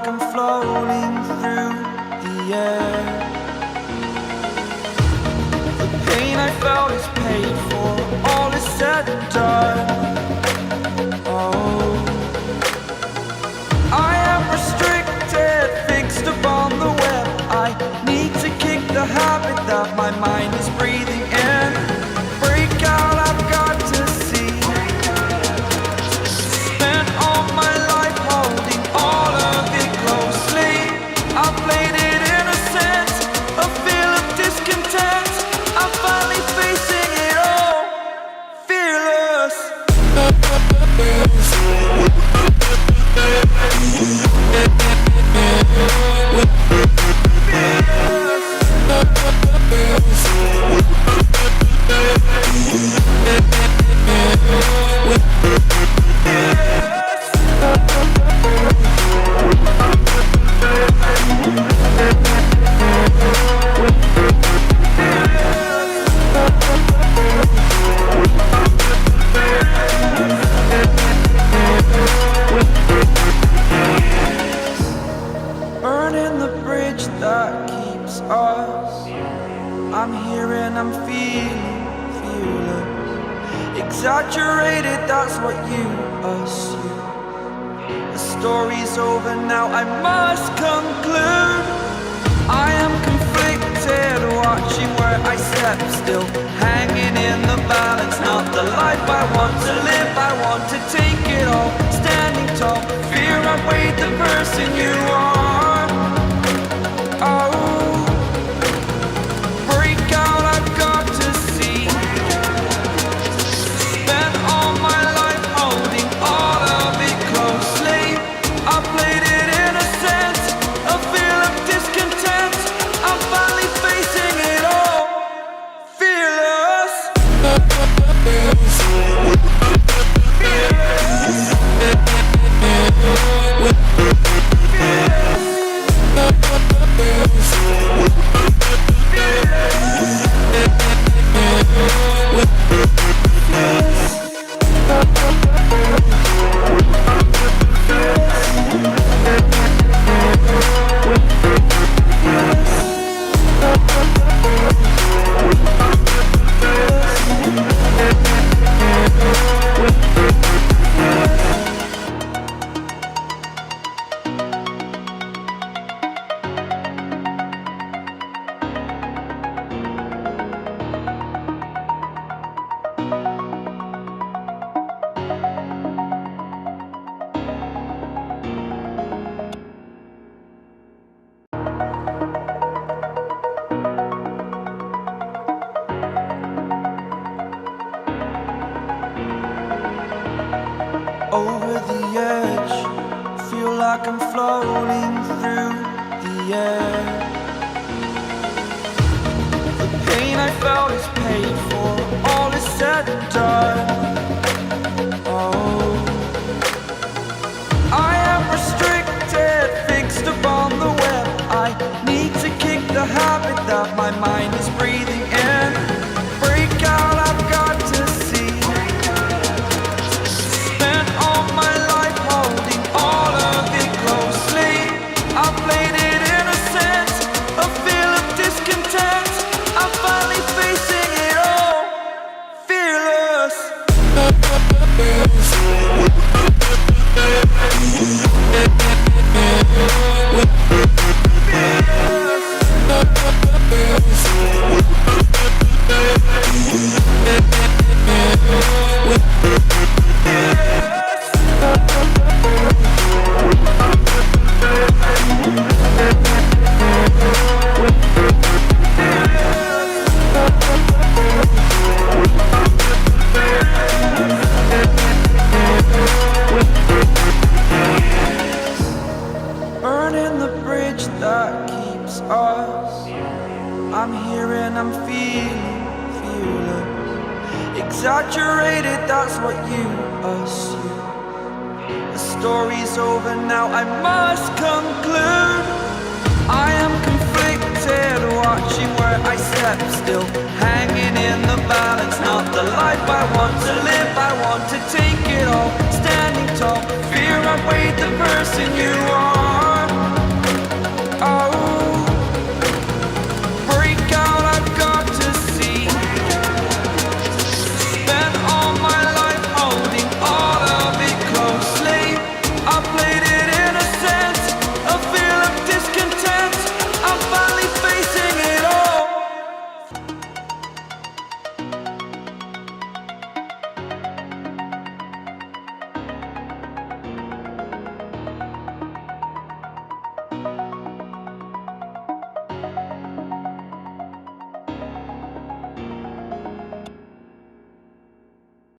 like I'm floating through the air. The pain I felt is paid for, all is said and done. Oh, I am restricted, fixed upon the web. I need to kick the habit that my mind is breathing in. Break out, I've got to see. Spent all my life holding all of it closely. I played it innocent, a feel of discontent. I'm finally facing it all, fearless. Burning the bridge that keeps us. I'm here and I'm feeling fearless. Exaggerated, that's what you assume. The story's over now, I must conclude. I am conflicted, watching where I step still, hanging in the balance. Not the life I want to live, I want to take it all. Standing tall, fear outweighed the person you are. Oh, break out, I've got to see. Spent all my life holding all of it closely. I played it innocent, a feel of discontent. I'm finally facing it all, fearless. Over the edge, feel like I'm floating through the air. The pain I felt is paid for, all is said and done. Oh, I am restricted, fixed upon the web. I need to kick the habit that my mind is breathing in. Break out, I've got to see. Spent all my life holding all of it closely. I played it innocent, a feel of discontent. I'm finally facing it all, fearless. Burning the bridge that keeps us. I'm here and I'm feeling fearless. Exaggerated, that's what you assume. The story's over now, I must conclude. I am conflicted, watching where I step still, hanging in the balance. Not the life I want to live, I want to take it all. Standing tall, fear outweighed the person you are.